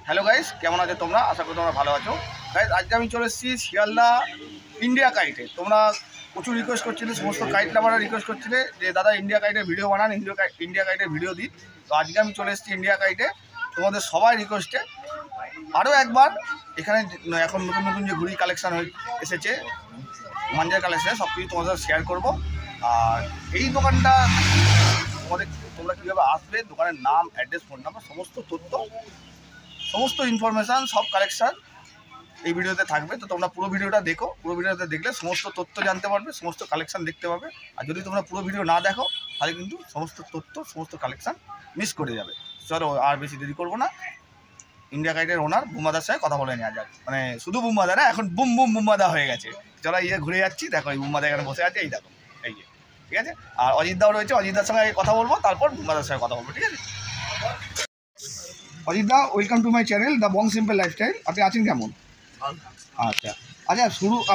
Hello guys, কেমন আছো তোমরা? আশা করি তোমরা ভালো আছো। গাইস, আজকে আমি চলে এসেছি শিয়ালদা ইন্ডিয়া কাইটে। তোমরা প্রচুর রিকোয়েস্ট করছিলে, সমস্ত কাইট লাভাররা রিকোয়েস্ট করছিলে যে দাদা ইন্ডিয়া কাইটের ভিডিও বানান, ইন্ডিয়া কাইটের ভিডিও দিন। তো আজকে আমি চলে এসেছি ইন্ডিয়া কাইটে তোমাদের সবাই রিকোয়েস্টে। আরও একবার এখানে এখন নতুন নতুন যে ঘুড়ি কালেকশান এসেছে, মাঞ্জার কালেকশান, সব কিছু তোমাদের সাথে শেয়ার করবো। আর এই দোকানটা তোমরা কীভাবে আসবে, দোকানের নাম, অ্যাড্রেস, ফোন নাম্বার, সমস্ত তথ্য, সমস্ত ইনফরমেশান, সব কালেকশান এই ভিডিওতে থাকবে। তো তোমরা পুরো ভিডিওটা দেখো, পুরো ভিডিওতে দেখলে সমস্ত তথ্য জানতে পারবে, সমস্ত কালেকশান দেখতে পাবে। আর যদি তোমরা পুরো ভিডিও না দেখো তাহলে কিন্তু সমস্ত তথ্য, সমস্ত কালেকশান মিস করে যাবে। চলো আর বেশি দেরি করবো না, ইন্ডিয়া কাইটের ওনার বুম্বাদার সাথে কথা বলে নেওয়া যাক। মানে শুধু বুম্বাদা না, এখন বুম বুম বুম্বাদা হয়ে গেছে। চলো এই যে ঘুরে যাচ্ছি, দেখো এই বুম্বাদা এখানে বসে আছে, এই দেখো, এই যে, ঠিক আছে। আর অজিতদাও রয়েছে, অজিতদার সঙ্গে কথা বলবো, তারপর বুম্বাদার সঙ্গে কথা বলবো, ঠিক আছে। অজিতদা, welcome to my channel the Bong simple lifestyle. আপনি আছেন কেমন? আচ্ছা আচ্ছা,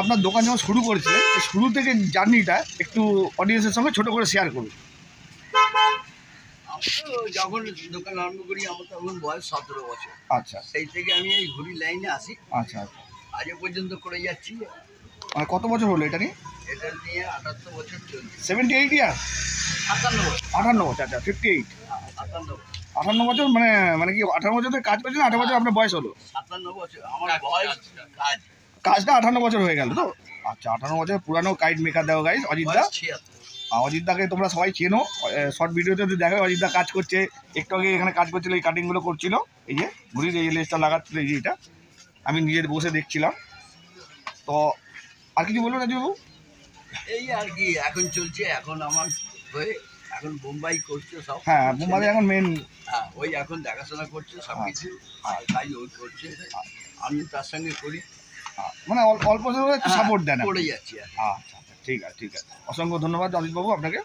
আপনার দোকান যখন শুরু করেছিলেন, শুরু থেকে জার্নিটা একটু অডিয়েন্সের সঙ্গে ছোটো করে শেয়ার করুন। যখন দোকান আরম্ভ করি আমার তখন বয়স 17 বছর। আচ্ছা, সেই থেকে আমি এই ঘুড়ি লাইনে আসি। আচ্ছা আচ্ছা, আজও পর্যন্ত করে যাচ্ছি। মানে কত বছর হলো এটা নিয়ে? এটা নিয়ে 78 বছর চলছে। 78 ইয়ার? 58 বছর। 58 বছর, আচ্ছা 58। 58 বছর, মানে কি 18 বছর ধরে কাজ করছেন? 18 বছর আপনার বয়স হলো? 57 বছর আমার বয়স। কাজটা 58 বছর হয়ে গেল তো? আচ্ছা, 58 বছর পুরানো কাইট মেকার দেওয়া গাইজ অজিতদা। অজিতদাকে তোমরা সবাই চেনো, শর্ট ভিডিওতে দেখো অজিতদা কাজ করছে। একটু আগে এখানে কাজ করছিল, এই কাটিংগুলো করছিল, এই যে ঘুড়ির এই লেসটা লাগাচ্ছিল, এই যে এটা আমি নিজে বসে দেখছিলাম। তো আর কিছু বলবো রাজুবাবু? এই আর কি এখন চলছে। এখন আমার হয়ে এখন বোম্বাই করছে সব। হ্যাঁ, বোম্বাই এখন মেন। হ্যাঁ, ওই এখন দেখাশোনা করছে সব কিছু, আর তাই ওই করছে, আমি তার সঙ্গে করি। মানে অল্প একটু সাপোর্ট দেন, করে যাচ্ছি। আচ্ছা আচ্ছা, ঠিক আছে ঠিক আছে, অসংখ্য ধন্যবাদ অজিতবাবু আপনাকে।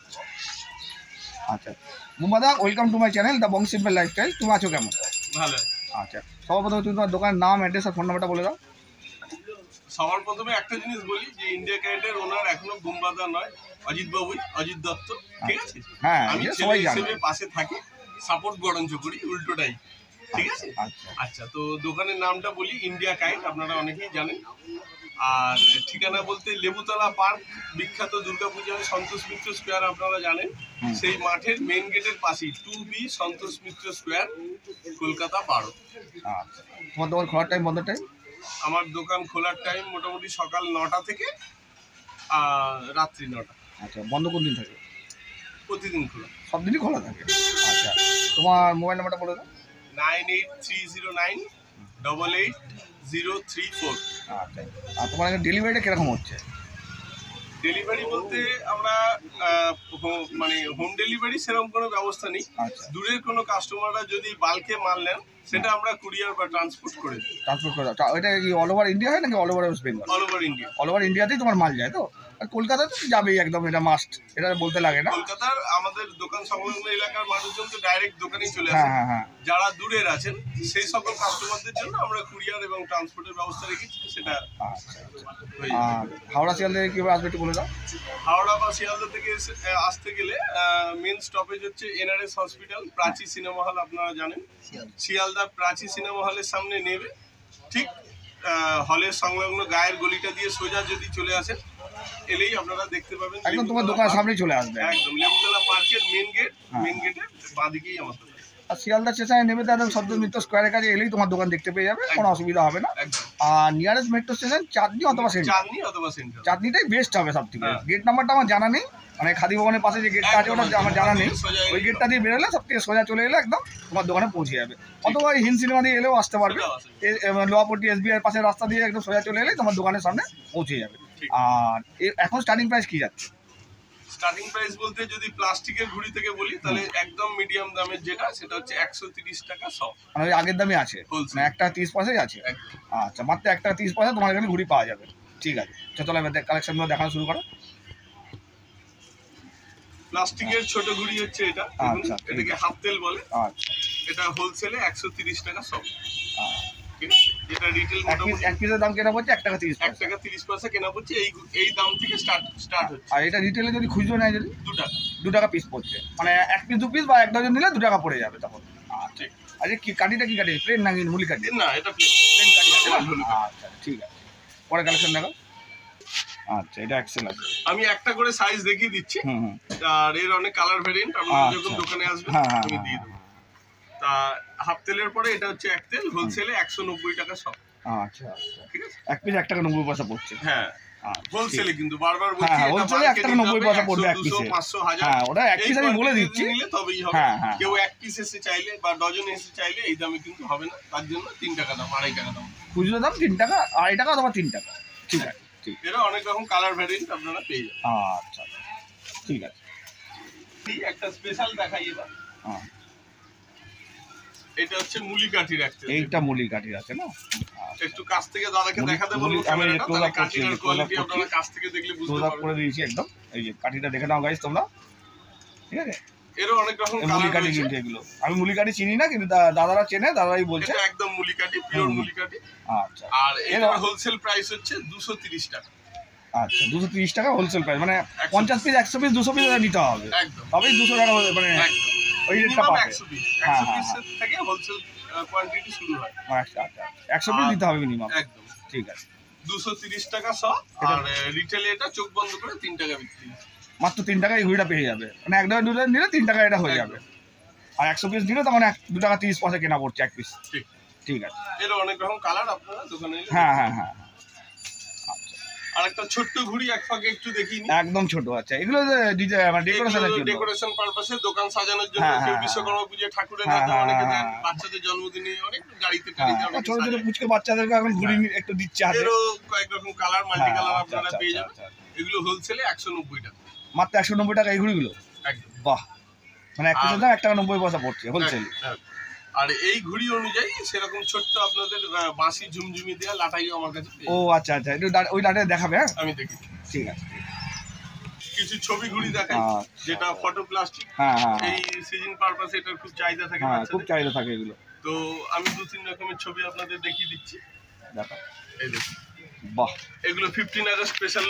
আচ্ছা বুম্বাদা, welcome to my channel the Bong simple lifestyle. তুমি আছো কেমন? ভালো। আচ্ছা, সর্বপ্রথমে তুমি তোমার দোকানের নাম, অ্যাড্রেস আর ফোন নাম্বারটা বলে দাও। সবার প্রথমে একটা জিনিস বলি যে ইন্ডিয়া কাইটের ওনার এখনো বুম্বাদা নয়, অজিত বাবুই, অজিত দত্ত, ঠিক আছে। হ্যাঁ, আমি সবাই জানে, হিসেবে পাশে থাকি, সাপোর্ট বরঞ্চ করি, উল্টোটাই, ঠিক আছে। আচ্ছা আচ্ছা, তো দোকানের নামটা বলি ইন্ডিয়া কাইট, আপনারা অনেকেই জানেন। আর ঠিকানা বলতে লেবুতলা পার্ক, বিখ্যাত দুর্গাপূজা সন্তোষ মিত্র স্কোয়ার, আপনারা জানেন। সেই মাঠের মেন গেটের পাশেই 2B সন্তোষ মিত্র স্কোয়ার, কলকাতা 12। আচ্ছা, তোমার দোকান খোলার টাইম, বন্ধ টাইম? আমার দোকান খোলার টাইম মোটামুটি সকাল 9টা থেকে রাত্রি 9টা। আচ্ছা, বন্ধ কোন দিন থাকে? প্রতিদিন খোলা, সব দিনই খোলা থাকে। আচ্ছা, তোমার মোবাইল নাম্বারটা বলে দাও। 9830988034। আচ্ছা, আর তোমার এখানে ডেলিভারিটা কীরকম হচ্ছে? ডেলিভারি বলতে আমরা মানে হোম ডেলিভারি সেরকম কোনো ব্যবস্থা নেই। আচ্ছা, দূরের কোনো কাস্টমাররা যদি বাল্কে মাল নেন, সেটা আমরা কুরিয়ার বা ট্রান্সপোর্ট করে দিই। ট্রান্সপোর্ট করে দাও। ওইটা কি অল ওভার ইন্ডিয়া হয় নাকি all over West Bengal? All over India. All over ইন্ডিয়াতেই তোমার মাল যায় তো? আর কলকাতাতে তো যাবেই একদম, এটা মাস্ট, এটা বলতে লাগে না। কলকাতার আমাদের দোকান সংলগ্ন এলাকার মানুষজন তো ডাইরেক্ট দোকানেই চলে আসে। হ্যাঁ হ্যাঁ হ্যাঁ। যারা দূরের আছেন সেই সকল কাস্টমারদের জন্য আমরা কুরিয়ার এবং ট্রান্সপোর্টের ব্যবস্থা রেখেছি, সেটা হয়ে যাবে। আর হাওড়া শিয়ালদা কীভাবে আসবে একটু বলে দাও। হাওড়া বা শিয়ালদা থেকে আসতে গেলে মেন স্টপেজ হচ্ছে NRS hospital, Prachi cinema hall, আপনারা জানেন। শিয়ালদা প্রাচী সিনেমা হলের সামনে নেবে, ঠিক হলের সংলগ্ন গায়ের গলিটা দিয়ে সোজা যদি চলে আসেন, এলেই আপনারা দেখতে পাবেন একদম তোমার দোকানের সামনেই চলে আসবে। একদম লেবুতলা পার্কের মেন গেট, মেন গেটের বাঁদিকেই আমার দোকান। আর শিয়ালদা স্টেশনে নেমে তো একদম সন্তোষ মিত্র স্কোয়ারের কাছে এলেই তোমার দোকান দেখতে পেয়ে যাবে, কোনো অসুবিধা হবে না। আর নিয়ারেস্ট মেট্রো স্টেশন চাঁদনি অথবা সেন্টার। চাঁদনিটাই বেস্ট হবে সব থেকে। গেট নাম্বারটা আমার জানা নেই, মানে খাদি ভবনের পাশে যে গেটটা আছে ওটা আমার জানা নেই। ওই গেটটা দিয়ে বেরোলে সব থেকে সোজা চলে এলে একদম তোমার দোকানে পৌঁছে যাবে। অথবা হিল সিনেমা দিয়ে এলেও আসতে পারবে, লোয়াপট্টি SBI পাশের রাস্তা দিয়ে একদম সোজা চলে এলে তোমার দোকানের সামনে পৌঁছে যাবে। আর এখন স্টার্টিং প্রাইস কী যাচ্ছে? স্টার্টিং প্রাইস বলতে যদি প্লাস্টিকের ঘুড়ি থেকে বলি, তাহলে একদম মিডিয়াম দামের যেটা, সেটা হচ্ছে 130 টাকা সব। মানে আগের দামই আছে, মানে 1 টাকা 30 পয়সাই আছে। আচ্ছা, মাত্র 1 টাকা 30 পয়সা তোমার এখানে ঘুড়ি পাওয়া যাবে, ঠিক আছে। চলো এবার কালেকশনগুলো দেখানো শুরু করো। প্লাস্টিকের ছোট ঘুড়ি হচ্ছে এটা, এটাকে হাফ তেল বলে। আচ্ছা, এটা হোলসেলে 130 টাকা সব, ঠিক আছে। যেটা রিটেল মোটামুটি এক পিসের দাম কেনা পড়ছে 1 টাকা 30 পয়সা। 1 টাকা 30 পয়সা কেনা পড়ছে, এই দাম থেকে স্টার্ট হচ্ছে। আর এটা রিটেলে যদি খুচরো নেয়, যদি 2 টাকা 2 টাকা পিস পড়ছে, মানে 1 পিস 2 পিস বা 1 ডজন নিলে 2 টাকা পড়ে যাবে তখন। ঠিক, আচ্ছা কি কাঠিটা কি কাঠি প্লেন নাকি মুলি কাঠি? না, এটা প্লেন কাঠি আছে। আচ্ছা ঠিক আছে, পরে কালেকশন দেখো। আচ্ছা এটা এক্সেল আছে, আমি একটা করে সাইজ দেখিয়ে দিচ্ছি। আর এর অনেক কালার ভেরিয়েন্ট, আপনারা যখন দোকানে আসবেন আমি দিয়ে দেবো। তা হাফ তেলের পরে এটা হচ্ছে এক তেল, হোলসেলে 190 টাকা সব। আচ্ছা আচ্ছা ঠিক আছে, এক পিস 1 টাকা 90 পয়সা পড়ছে। হ্যাঁ হোলসেলে, কিন্তু বারবার বলছি হ্যাঁ, এটা wholesale এ 1 টাকা 90 পয়সা পড়বে এক 200, পিসে। 500, 1000। হ্যাঁ, ওটা এক পিস আমি বলে দিচ্ছি। নিলে তবেই হবে। হ্যাঁ, হ্যাঁ। কেউ এক পিস এসে চাইলে বা ডজন এসে চাইলে এই দামে কিন্তু হবে না, তার জন্য 3 টাকা দাম, 2.5 টাকা দাম। খুচরো দাম 3 টাকা, 2.5 টাকা অথবা 3 টাকা। ঠিক আছে, ঠিক। এরা অনেক রকম কালার ভ্যারিয়েন্ট আপনারা পেয়ে যাবেন। আচ্ছা ঠিক আছে, একটা স্পেশাল দেখাই এবার। হ্যাঁ এটা হচ্ছে মুলি কাঠির একটা, এইটা মুলি কাঠির আছে না? একটু কাছ থেকে দাদাকে দেখাতে বলবো আমি ক্যামেরাটা, একটু তাহলে করছি, কাঠির একটু কোয়ালিটি করছি। আপনারা কাছ থেকে দেখলে বুঝতে ক্লোজ আপ করে পারবেন। দিয়েছি একদম। এই যে কাঠিটা দেখে নাও গাইস তোমরা, ঠিক আছে? এরও অনেক রকম এই মুলি কালার কাঠি রয়েছে। কিন্তু এগুলো আমি মুলি কাঠি চিনি না, কিন্তু দাদারা চেনে, দাদাই বলছে। এটা একদম মুলি কাঠি, পিওর মুলি কাঠি। আচ্ছা আর এর হোলসেল প্রাইস হচ্ছে 230 টাকা। আচ্ছা 230 টাকা হোলসেল প্রাইস, মানে 50 পিস 100 পিস 200 পিস নিতে হবে, একদম তবেই 200 টাকা মানে একদম ওই রেটটা মিনিমাম পাবে। 100 পিস, হ্যাঁ, 100 হ্যাঁ, পিসের থেকে হোলসেল কোয়ান্টিটি শুরু হয়। আচ্ছা আচ্ছা 100 পিস দিতে হবে মিনিমাম। একদম ঠিক আছে, 230 টাকা শ। আর রিটেলে এটা চোখ বন্ধ করে 3 টাকা বিক্রি। মাত্র 3 টাকায় এই ঘুড়িটা পেয়ে যাবে, মানে 1 টাকা 2 টাকা নিলে 3 টাকা এটা হয়ে যাবে। আর 100 পিস নিলে তখন 2 টাকা 30 পয়সা কেনা পড়ছে এক পিস। ঠিক ঠিক আছে, এর অনেক রকম কালার আপনারা দোকানে এলে হ্যাঁ হ্যাঁ হ্যাঁ আর একটা ছোট্ট ঘুড়ি এক ফাঁকে একটু দেখিয়ে নিই। একদম ছোট। আচ্ছা এগুলো মানে ডেকোরেশনের জন্য, ডেকোরেশন পারপাসে দোকান সাজানোর জন্য, হ্যাঁ, কেউ হ্যাঁ, বিশ্বকর্মা পুজো ঠাকুরের হ্যাঁ, হাতে হ্যাঁ, অনেকে হ্যাঁ, দেন, হ্যাঁ। বাচ্চাদের জন্মদিনে অনেক গাড়িতে হ্যাঁ, টাড়িতে ছোট ছোট পুচকে বাচ্চাদেরকে এখন ঘুড়ি একটু দিচ্ছে হাতে। এরও কয়েক রকম কালার, মাল্টি কালার হ্যাঁ, আপনারা আচ্ছা, পেয়ে আচ্ছা, যাবেন। আচ্ছা, আচ্ছা। এগুলো হোলসেলে 190 টাকা। মাত্র 190 টাকা এই ঘুড়িগুলো? একদম বাহ, মানে এক পিসের দাম 1 টাকা 90 পয়সা পড়ছে হোলসেল। একদম। আর এই ঘুড়ি অনুযায়ী সেরকম ছোট্ট আপনাদের বাঁশি ঝুমঝুমি দেওয়া লাটাইও আমার কাছে পেয়ে ও যাবেন। আচ্ছা আচ্ছা, একটু ওই ডাটা দেখাবে। হ্যাঁ আমি দেখি ঠিক আছে। কিছু ছবি ঘুড়ি দেখাই, আচ্ছা। যেটা ফটো প্লাস্টিক। হ্যাঁ হ্যাঁ এই সিজন পারপাসে এটার খুব চাহিদা থাকে হ্যাঁ, খুব বাচ্চাদের। চাহিদা থাকে এগুলো। তো আমি 2-3 রকমের ছবি আপনাদের দেখিয়ে দিচ্ছি। দেখো, এই দেখুন, বাহ, এগুলো 15 স্পেশাল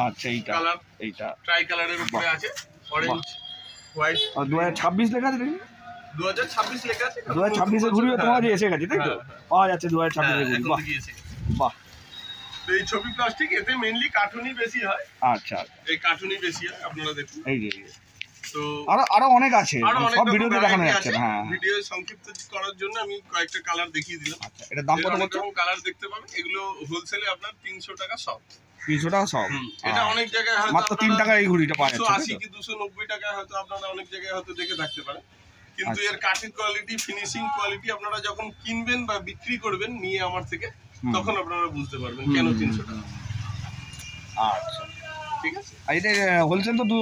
আচ্ছা এইটা কালার, এইটা ট্রাই কালারের উপরে আছে, অরেঞ্জ হোয়াইট। 2026 লেখা আছে দেখি, 2026 লেখা আছে। 2026 এর ঘুড়ি তোমার কাছে এসে গেছে তাই তো? হ্যাঁ, পাওয়া যাচ্ছে 2026 এর ঘুড়ি। এখন বাহ থেকে এসে গেছে। বাহ, তো এই ছবি প্লাস্টিক, এতে মেইনলি কার্টুনই বেশি হয়। আচ্ছা এই কার্টুনই বেশি হয়, আপনারা দেখুন। এই যে তো আরো অনেক আছে, আরো অনেক সব রকম ভিডিওতে দেখানো variety যাচ্ছে আছে। না। হ্যাঁ ভিডিও সংক্ষিপ্ত করার জন্য আমি কয়েকটা কালার দেখিয়ে দিলাম। আচ্ছা, এটার দাম কত অনেক পড়ছে? রকম কালার দেখতে পাবেন। এগুলো হোলসেলে আপনার 300 টাকা সব। 300 টাকা সব? এটা অনেক জায়গায় হয়তো মাত্র 3 টাকা এই ঘুড়িটা পাওয়া যাচ্ছে 280 কি 290 টাকায় হয়তো আপনারা অনেক জায়গায় হয়তো দেখে থাকতে পারেন। কিন্তু আচ্ছা। এর কাঠের কোয়ালিটি, ফিনিশিং কোয়ালিটি আপনারা যখন কিনবেন বা বিক্রি করবেন নিয়ে আমার থেকে, তখন আপনারা বুঝতে পারবেন কেন 300 টাকা। আচ্ছা ঠিক আছে, আর এটা হোলসেল তো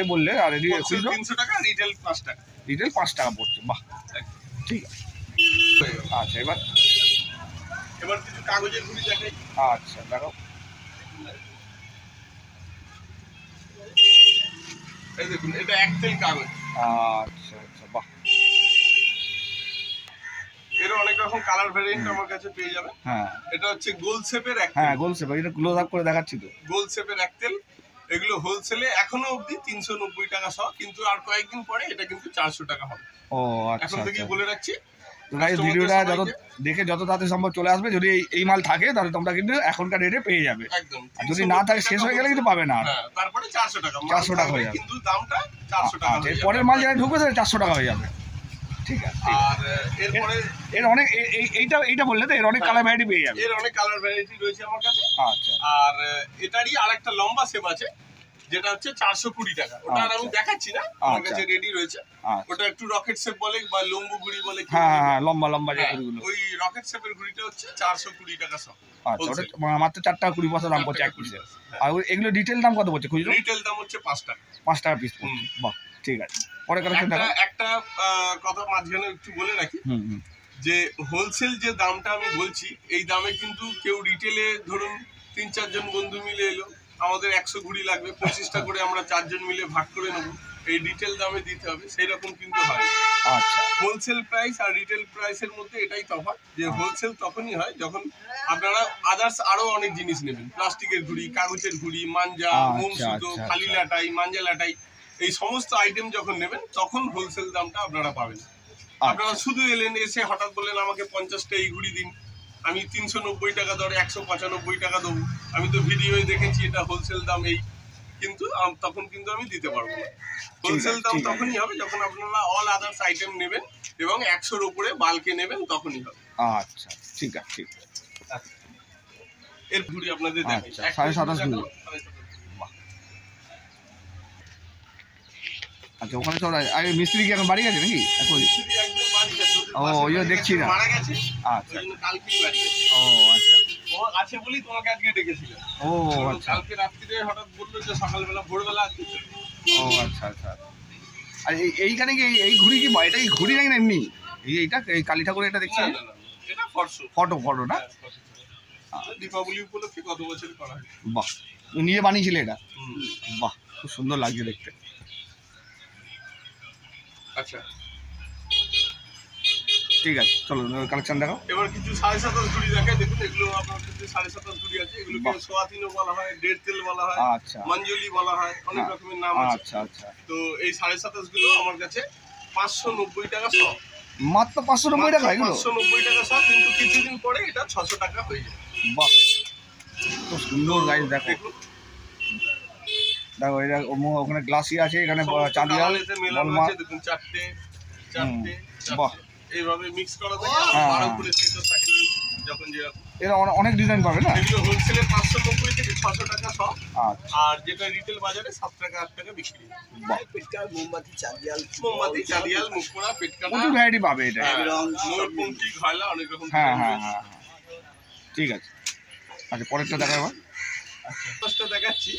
এ বললে, আর খুচরো 300 টাকা, রিটেল 5 টাকা। রিটেল 5 টাকা পড়ছে। বাহ, একদম। ঠিক আছে। হয়ে গেল। আচ্ছা এবার কিছু কাগজের ঘুড়ি দেখাই। আচ্ছা দেখো, এই দেখুন, এটা একতেল কাগজ। আচ্ছা আচ্ছা, বাহ, এর অনেক রকম কালার ভ্যারিয়েন্ট আমার কাছে পেয়ে যাবেন। হ্যাঁ এটা হচ্ছে গোল শেপের হ্যাঁ গোল শেপ, এটা ক্লোজ আপ করে দেখাচ্ছি তো। গোল শেপের একতেল। এগুলো হোলসেলে এখনো অবধি 390 টাকা সহ, কিন্তু আর কয়েকদিন পরে এটা কিন্তু 400 টাকা হবে। ও আচ্ছা এখন থেকেই আচ্ছা, বলে রাখছি। তো গাইস ভিডিওটা যত দেখে যত তাড়াতাড়ি সম্ভব চলে আসবে। যদি এই মাল থাকে তাহলে তোমরা কিন্তু এখনকার রেটে পেয়ে যাবে। একদম। আর যদি না থাকে, শেষ হয়ে গেলে কিন্তু পাবে না আর। হ্যাঁ, তারপরে 400 টাকা। 400 টাকা হয়ে যাবে। কিন্তু দামটা 400 টাকা আচ্ছা, হয়ে এর যাবে। পরের মাল যেটা ঢুকবে সেটা 400 টাকা হয়ে যাবে। ঠিক আছে। আর এরপরে এর অনেক এইটা বললে তো এর অনেক কালার ভ্যারাইটি পেয়ে যাবে। এর অনেক কালার ভ্যারাইটি রয়েছে আমার কাছে। আচ্ছা আর এটারই আরেকটা লম্বা শেপ আছে, যেটা হচ্ছে 420 টাকা। ওটা আর আমি দেখাচ্ছি না, আমার কাছে রেডি রয়েছে। আচ্ছা। ওটা একটু রকেট শেপ বলে বা লম্বু ঘুড়ি বলে। হ্যাঁ হ্যাঁ, লম্বা লম্বা যে হ্যাঁ, ঘুড়িগুলো। ওই রকেট শেপের ঘুড়িটা হচ্ছে 420 টাকা সব। আচ্ছা, ওটা মাত্র 4 টাকা 20 পয়সা দাম পড়ছে এক পিসে। আর এগুলো ডিটেল দাম কত পড়ছে খুচরো? রিটেল দাম হচ্ছে 5 টাকা। 5 টাকা পিস পড়ছে। বাহ, ঠিক আছে। পরে কালেকশন দেখো। একটা কথা মাঝখানে একটু বলে রাখি, হুম যে হোলসেল যে দামটা আমি বলছি, এই দামে কিন্তু কেউ রিটেলে ধরুন 3-4 জন বন্ধু মিলে এলো, আমাদের 100 ঘুড়ি লাগবে, 25টা করে আমরা 4 জন মিলে ভাগ করে নেবো, এই রিটেল দামে দিতে হবে, সেই রকম কিন্তু হয়। আচ্ছা হোলসেল প্রাইস আর রিটেল প্রাইসের মধ্যে এটাই তফাৎ, যে হোলসেল তখনই হয় যখন আপনারা আদার্স আরো অনেক জিনিস নেবেন, প্লাস্টিকের ঘুড়ি, কাগজের ঘুড়ি, মাঞ্জা, মোম সুতো, খালি লাটাই, মাঞ্জা লাটাই, এই সমস্ত আইটেম যখন নেবেন তখন হোলসেল দামটা আপনারা পাবেন। আপনারা শুধু এলেন, এসে হঠাৎ বললেন আমাকে 50টা এই ঘুড়ি দিন, আমি 390 টাকা দরে 195 টাকা দেবো। আমি তো ভিডিওয় দেখেছি এটা হোলসেল দাম এই, কিন্তু তখন কিন্তু আমি দিতে পারবো না। হোলসেল দাম তখনই হবে যখন আপনারা অল আদার্স আইটেম নেবেন এবং 100-র উপরে বাল্কে নেবেন, তখনই হবে। আচ্ছা ঠিক আছে, ঠিক আছে। এর ঘুড়ি আপনাদের দেখাই। আচ্ছা, 27.5 ঘুড়ি। আচ্ছা, ওখানে সব আরে মিস্ত্রি কি এখন বাড়ি গেছে নাকি? এখন মিস্ত্রি একদম বাড়ি গেছে, ও, ওই জন্য দেখছি না। মারা গেছে, আচ্ছা, ওই জন্য কালকেই বাড়ি গেছে। ও আচ্ছা, ও আছে বলেই তোমাকে আজকে ডেকেছিল। ও তো আচ্ছা, কালকে রাত্রিরে হঠাৎ বললো যে সকালবেলা ভোরবেলা আজকে চলবে। ও আচ্ছা আচ্ছা। আর এইখানে কি এই ঘুড়ি কি এটা কি ঘুড়ি নাকি না এমনি? এইটা এই কালী ঠাকুর এটা দেখছি না, না, না, এটা ফরসো। ফটো ফটো না? দীপাবলি উপলক্ষে গত বছর করা হয়। বাহ, তুমি নিজে বানিয়েছিলে এটা? বাহ, খুব সুন্দর লাগছে দেখতে। আচ্ছা, ঠিক আছে, চলো কালেকশন দেখো। এবার কিছু 27.5 ঘুড়ি দেখায়। দেখুন, এগুলো আপনার কিছু 27.5 ঘুড়ি আছে। এগুলোকে বাহ। সোয়াতিনও বলা হয়, ডেড তেল বলা হয়, আচ্ছা মঞ্জুলি বলা হয়, অনেক রকমের নাম আছে। আচ্ছা আচ্ছা, তো এই 27.5 গুলো আমার কাছে 590 টাকা শ। মাত্র 590 টাকা এগুলো? 590 টাকা শ, কিন্তু কিছুদিন পরে এটা 600 টাকা হয়ে যাবে। বাহ, খুব সুন্দর গাইজ। দেখো দেখুন, দেখো, এটা ওখানে গ্লাসি আছে, এখানে সমস্ত চাঁদিয়াল, কালারেতে মেলানো বলমা। আছে। দেখুন, চারটে বাহ। এইভাবে মিক্স করা থাকে। হ্যাঁ, 12 হ্যাঁ। করে সেটও থাকে যখন যেরকম। এরা অনেক ডিজাইন পাবে না? এগুলো হোলসেলে 590 থেকে 600 টাকা সব, আচ্ছা, আর যেটা রিটেল বাজারে 7 টাকা 8 টাকা বিক্রি হয়। বাহ, মোমবাতি চাঁদিয়াল মোমবাতি, চাঁদিয়াল, মুখপোড়া, পেটকাটা, প্রচুর ভ্যারাইটি পাবে এটা। ময়ূরপঙ্খী, ঘয়লা, অনেক রকম। হ্যাঁ হ্যাঁ হ্যাঁ, ঠিক আছে। আচ্ছা, পরেরটা দেখা এবার। ফার্স্টটা দেখাচ্ছি,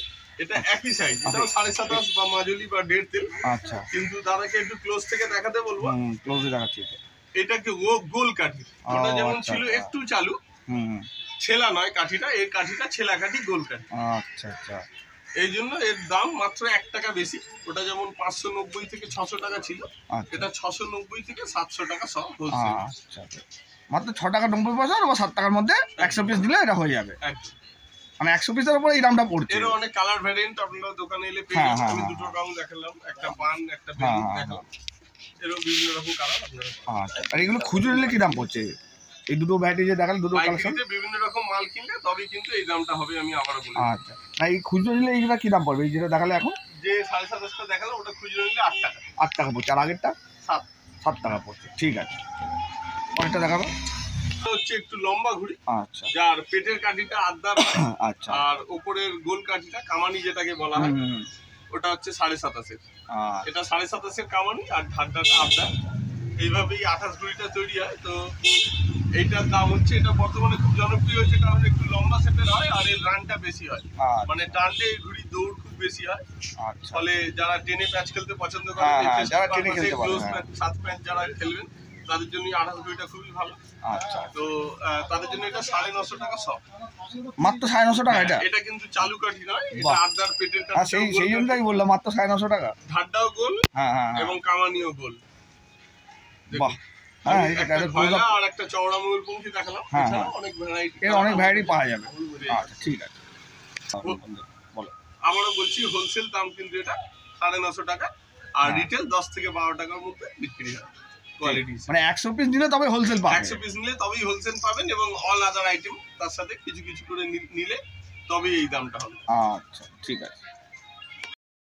এটা একই সাইজ, এটাও 27.5 বা মাজুলি বা ডেড তেল, আচ্ছা, কিন্তু দাদাকে একটু ক্লোজ থেকে দেখাতে বলবো। ক্লোজে দেখাচ্ছি এটা। এটাকে গোল কাঠি, ওটা যেমন আচ্ছা, ছিল আচ্ছা। একটু চালু, হুম, ছেলা নয় কাঠিটা, এর কাঠিটা ছেলা কাঠি, গোল কাঠি। আচ্ছা আচ্ছা, এই জন্য এর দাম মাত্র 1 টাকা বেশি। ওটা যেমন 590 থেকে 600 টাকা ছিল, আচ্ছা এটা 690 থেকে 700 টাকা সব হোলসেল। আচ্ছা, মাত্র 6 টাকা 90 পয়সা বা 7 টাকার মধ্যে 100 পিস দিলে এটা হয়ে যাবে। একদম। মানে 100 পিসের উপরে এই দামটা পড়ছে। এরও অনেক কালার ভ্যারিয়েন্ট আপনারা দোকানে এলে পেয়ে হ্যাঁ, যাবেন। হ্যাঁ, আমি হ্যাঁ। দুটো রং দেখালাম, একটা পান, একটা হ্যাঁ, বেলুন হ্যাঁ, দেখালাম। এরও বিভিন্ন রকম কালার আপনারা পাবেন। আচ্ছা, আর এগুলো খুচরো নিলে কি দাম পড়ছে? এই দুটো ভ্যারাইটি যে দেখালে, দুটো কালেকশন। পাইকারিতে বিভিন্ন রকম মাল কিনলে তবেই কিন্তু এই দামটা হবে, আমি আবারও বলি। আচ্ছা, না এই খুচরো নিলে এইটা কি দাম পড়বে? এই যেটা দেখালে এখন যে 27.5টা দেখালাম ওটা খুচরো নিলে 8 টাকা। 8 টাকা পড়ছে, আর আগেরটা 7 7 টাকা পড়ছে। ঠিক আছে, পরেরটা দেখাবো। এটা হচ্ছে একটু লম্বা ঘুড়ি, আচ্ছা যার পেটের কাঠিটা আদ্দার হয়, আচ্ছা, আর উপরের গোল কাঠিটা কামানি যেটাকে বলা হয়, হুম, ওটা হচ্ছে 27.5-এর। আচ্ছা, এটা 27.5-এর কামানি, আর ঢাকনাটা আদ্দার। এইভাবেই 28 ঘুড়িটা তৈরি হয়। তো এইটার দাম হচ্ছে, এটা বর্তমানে খুব জনপ্রিয় হয়েছে কারণ একটু লম্বা সেটের হয় আর এর রানটা বেশি হয়। মানে টানলে এই ঘুড়ি দৌড় খুব বেশি হয়। আচ্ছা, ফলে যারা টেনে প্যাচ খেলতে পছন্দ হ্যাঁ, করেন, হ্যাঁ, যারা টেনে খেলতে পারে, ক্লোজ হ্যাঁ। প্যাচ, 7 প্যাচ যারা খেলবেন, তাদের জন্য 28 ঘুড়িটা খুবই ভালো। আচ্ছা, তো তাদের জন্য এটা 950 টাকা সব। মাত্র 950 টাকা এটা? এটা কিন্তু চালু কাঠি নয়, এটা বাহ। আদ্দার পেটের হ্যাঁ, কাঠি, সেই জন্যই বললাম মাত্র 950 টাকা। ধারটাও গোল হ্যাঁ হ্যাঁ হ্যাঁ, এবং কামানিও গোল। বাহ, দেখুন, হ্যাঁ, আমি এটা একটা close ঘয়লা up- আর একটা চওড়া ময়ূরপঙ্খী দেখালাম। হ্যাঁ, এছাড়াও হ্যাঁ। অনেক ভ্যারাইটি, এর অনেক ভ্যারাইটি পাওয়া যাবে। আচ্ছা, ঠিক আছে, বলো। আবারও বলছি, হোলসেল দাম কিন্তু এটা 950 টাকা, আর হ্যাঁ। রিটেল 10 থেকে 12 টাকার মধ্যে বিক্রি হয় কোয়ালিটি। মানে 100 পিস নিলে তবে হোলসেল পাবে? 100 পিস নিলে তবেই হোলসেল পাবেন, এবং অল আদার আইটেম তার সাথে কিছু কিছু করে নিলে তবেই এই দামটা হবে। আচ্ছা, ঠিক আছে।